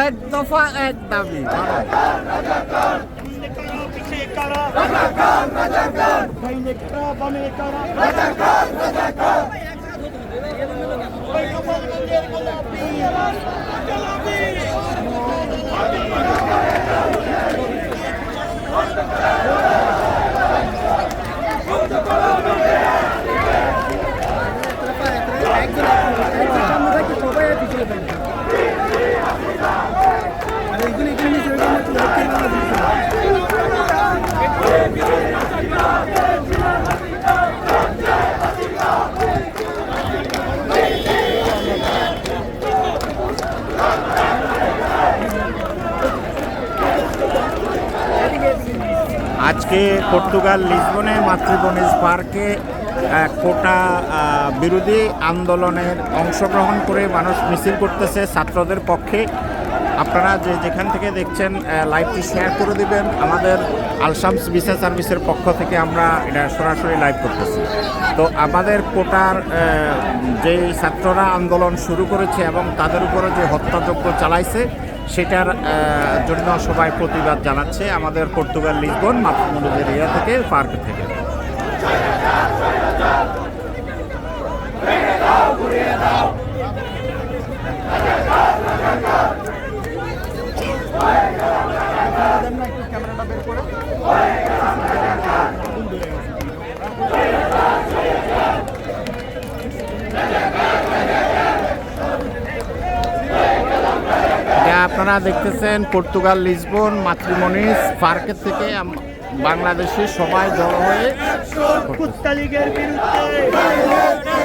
এক দফা এক দাবি আজকে পর্তুগাল লিসবনে মাতৃবনিজ পার্কে কোটা বিরোধী আন্দোলনের অংশগ্রহণ করে মানুষ মিছিল করতেছে ছাত্রদের পক্ষে। আপনারা যেখান থেকে দেখছেন লাইভটি শেয়ার করে দিবেন। আমাদের আলশামস ভিসা সার্ভিসের পক্ষ থেকে আমরা এটা সরাসরি লাইভ করতেছি। তো আমাদের কোটার যেই ছাত্ররা আন্দোলন শুরু করেছে এবং তাদের উপরে যে হত্যাযজ্ঞ চালাইছে সেটার জন্য সবাই প্রতিবাদ জানাচ্ছে আমাদের পর্তুগাল লিসবন মাতৃবনিজ এরিয়া থেকে, পার্ক থেকে। আপনারা দেখতেছেন পর্তুগাল লিসবন মাতৃবনিজ পার্কের থেকে বাংলাদেশি সবাই জড়ো হয়ে লীগের বিরুদ্ধে